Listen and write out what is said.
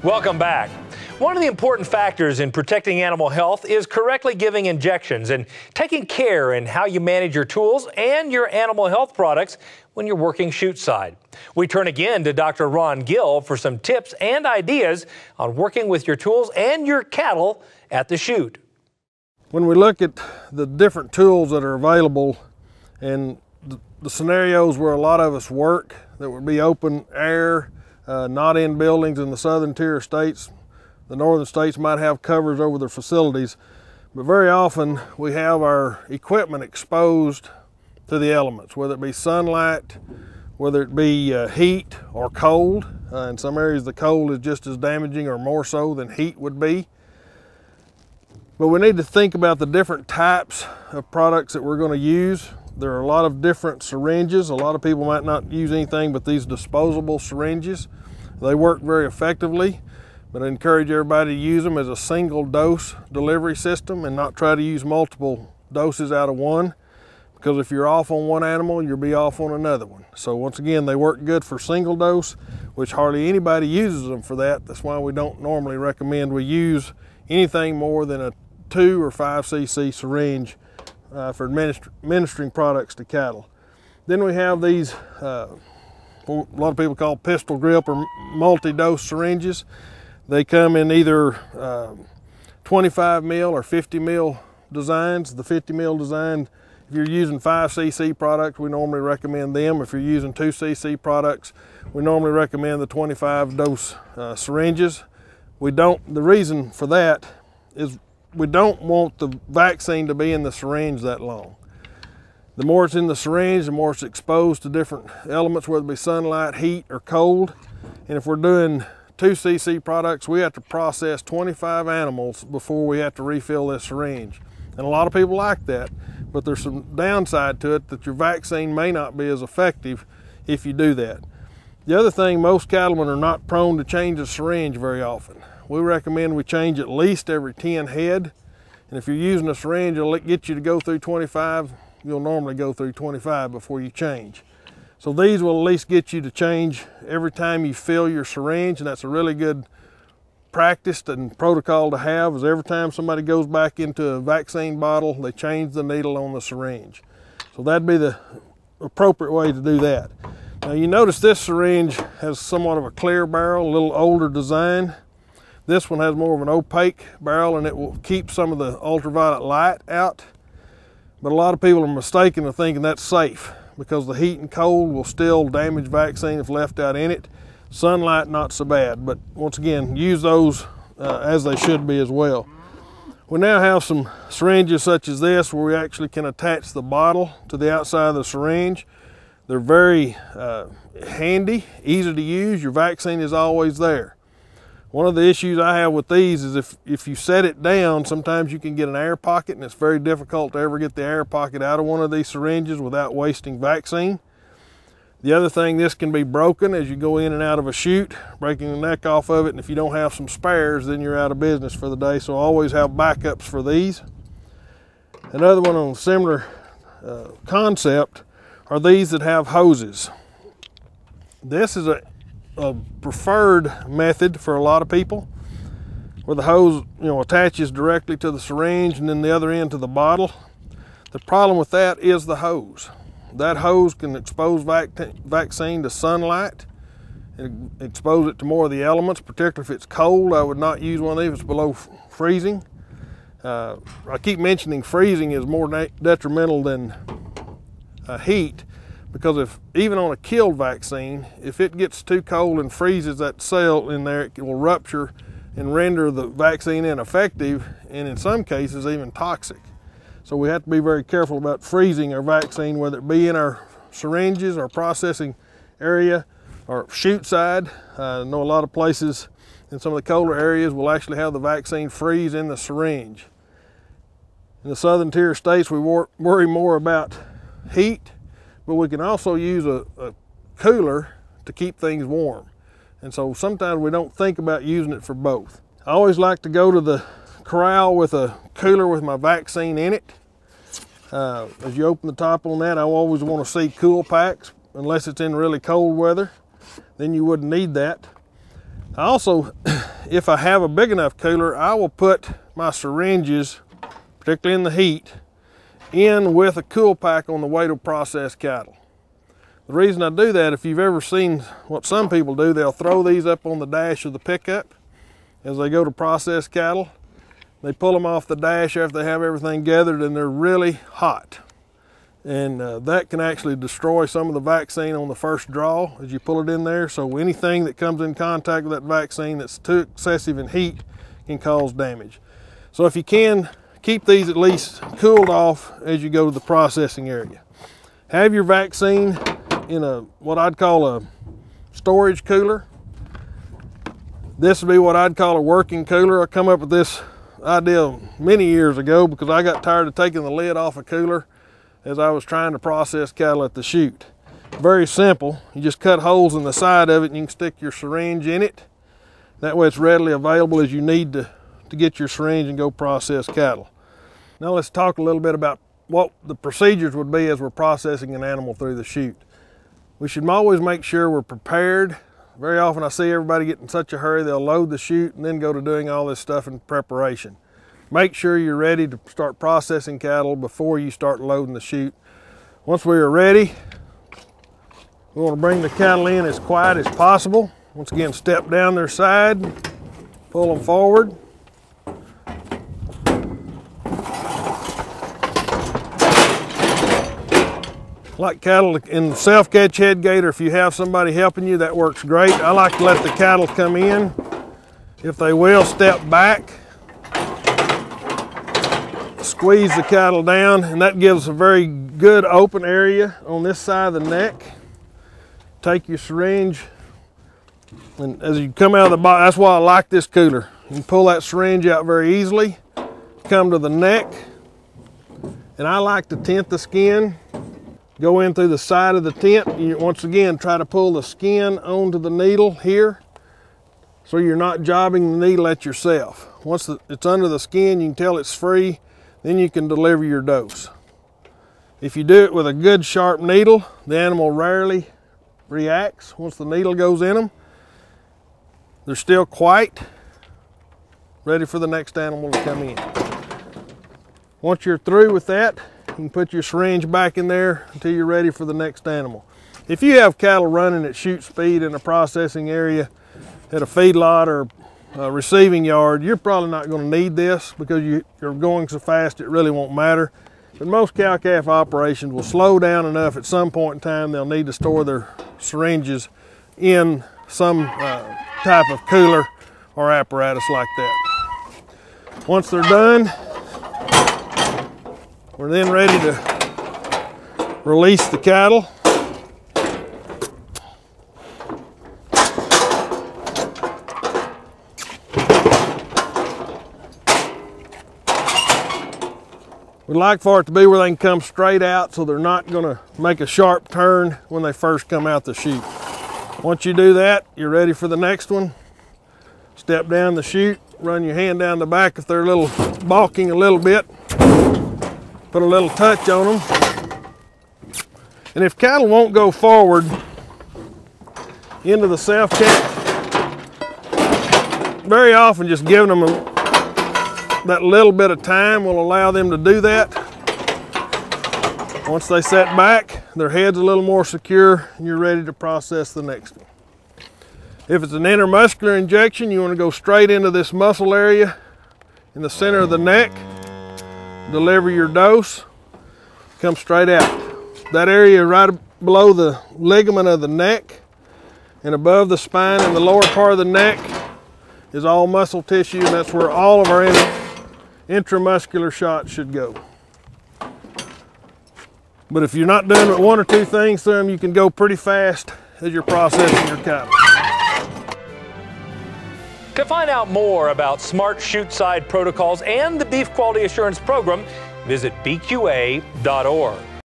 Welcome back. One of the important factors in protecting animal health is correctly giving injections and taking care in how you manage your tools and your animal health products when you're working chute side. We turn again to Dr. Ron Gill for some tips and ideas on working with your tools and your cattle at the chute. When we look at the different tools that are available and the scenarios where a lot of us work, that would be open air, not in buildings in the southern tier states. The northern states might have covers over their facilities, but very often we have our equipment exposed to the elements, whether it be sunlight, whether it be heat or cold. In some areas the cold is just as damaging or more so than heat would be. But we need to think about the different types of products that we're going to use. There are a lot of different syringes. A lot of people might not use anything but these disposable syringes. They work very effectively, but I encourage everybody to use them as a single dose delivery system and not try to use multiple doses out of one, because if you're off on one animal, you'll be off on another one. So once again, they work good for single dose, which hardly anybody uses them for that. That's why we don't normally recommend we use anything more than a 2 or 5 cc syringe for administering products to cattle. Then we have these, a lot of people call pistol grip or multi-dose syringes. They come in either 25 mil or 50 mil designs. The 50 mil design, if you're using 5 cc products, we normally recommend them. If you're using 2 cc products, we normally recommend the 25 dose syringes. The reason for that is we don't want the vaccine to be in the syringe that long. The more it's in the syringe, the more it's exposed to different elements, whether it be sunlight, heat, or cold. And if we're doing 2 cc products, we have to process 25 animals before we have to refill this syringe. And a lot of people like that, but there's some downside to it, that your vaccine may not be as effective if you do that. The other thing, most cattlemen are not prone to change the syringe very often. We recommend we change at least every 10 head. And if you're using a syringe, it'll get you to go through 25. You'll normally go through 25 before you change. So these will at least get you to change every time you fill your syringe, and that's a really good practice and protocol to have, is every time somebody goes back into a vaccine bottle, they change the needle on the syringe. So that'd be the appropriate way to do that. Now you notice this syringe has somewhat of a clear barrel, a little older design. This one has more of an opaque barrel, and it will keep some of the ultraviolet light out. But a lot of people are mistaken in thinking that's safe, because the heat and cold will still damage vaccine if left out in it. Sunlight, not so bad, but once again, use those as they should be as well. We now have some syringes such as this where we actually can attach the bottle to the outside of the syringe. They're very handy, easy to use. Your vaccine is always there. One of the issues I have with these is if you set it down, sometimes you can get an air pocket, and it's very difficult to ever get the air pocket out of one of these syringes without wasting vaccine. The other thing, this can be broken as you go in and out of a chute, breaking the neck off of it, and if you don't have some spares, then you're out of business for the day, so always have backups for these. Another one on a similar concept are these that have hoses. This is a preferred method for a lot of people, where the hose attaches directly to the syringe and then the other end to the bottle. The problem with that is the hose. That hose can expose vaccine to sunlight and expose it to more of the elements, particularly if it's cold. I would not use one of these if it's below freezing. I keep mentioning freezing is more detrimental than heat, because even on a killed vaccine, if it gets too cold and freezes that cell in there, it will rupture and render the vaccine ineffective, and in some cases even toxic. So we have to be very careful about freezing our vaccine, whether it be in our syringes, our processing area, or chute side. I know a lot of places in some of the colder areas will actually have the vaccine freeze in the syringe. In the southern tier states, we worry more about heat, but we can also use a cooler to keep things warm. And so sometimes we don't think about using it for both. I always like to go to the corral with a cooler with my vaccine in it. As you open the top on that, I always want to see cool packs, unless it's in really cold weather. Then you wouldn't need that. I also, if I have a big enough cooler, I will put my syringes, particularly in the heat, in with a cool pack on the way to process cattle. The reason I do that, if you've ever seen what some people do, they'll throw these up on the dash of the pickup as they go to process cattle. They pull them off the dash after they have everything gathered, and they're really hot. And that can actually destroy some of the vaccine on the first draw as you pull it in there. So anything that comes in contact with that vaccine that's too excessive in heat can cause damage. So if you can, keep these at least cooled off as you go to the processing area. Have your vaccine in what I'd call a storage cooler. This would be what I'd call a working cooler. I come up with this idea many years ago because I got tired of taking the lid off a cooler as I was trying to process cattle at the chute. Very simple. You just cut holes in the side of it and you can stick your syringe in it. That way it's readily available as you need to get your syringe and go process cattle. Now let's talk a little bit about what the procedures would be as we're processing an animal through the chute. We should always make sure we're prepared. Very often I see everybody get in such a hurry, they'll load the chute and then go to doing all this stuff in preparation. Make sure you're ready to start processing cattle before you start loading the chute. Once we are ready, we want to bring the cattle in as quiet as possible. Once again, step down their side, pull them forward. Like cattle in the self-catch head gate, or if you have somebody helping you, that works great. I like to let the cattle come in. If they will, step back. Squeeze the cattle down, and that gives a very good open area on this side of the neck. Take your syringe, and as you come out of the box, that's why I like this cooler. You can pull that syringe out very easily, come to the neck, and I like to tent the skin. Go in through the side of the tent. You once again try to pull the skin onto the needle here so you're not jobbing the needle at yourself. Once it's under the skin, you can tell it's free, then you can deliver your dose. If you do it with a good sharp needle, the animal rarely reacts. Once the needle goes in them, they're still quite ready for the next animal to come in. Once you're through with that, you can put your syringe back in there until you're ready for the next animal. If you have cattle running at chute speed in a processing area at a feedlot or a receiving yard, you're probably not going to need this because you're going so fast it really won't matter. But most cow-calf operations will slow down enough at some point in time they'll need to store their syringes in some type of cooler or apparatus like that. Once they're done, we're then ready to release the cattle. We'd like for it to be where they can come straight out so they're not going to make a sharp turn when they first come out the chute. Once you do that, you're ready for the next one. Step down the chute, run your hand down the back if they're balking a little bit. Put a little touch on them. And if cattle won't go forward into the self-catch, very often just giving them that little bit of time will allow them to do that. Once they set back, their head's a little more secure, and you're ready to process the next one. If it's an intermuscular injection, you want to go straight into this muscle area in the center of the neck. Deliver your dose, come straight out. That area right below the ligament of the neck and above the spine and the lower part of the neck is all muscle tissue, and that's where all of our intramuscular shots should go. But if you're not doing one or two things to them, you can go pretty fast as you're processing your cattle. To find out more about smart chute-side protocols and the Beef Quality Assurance Program, visit bqa.org.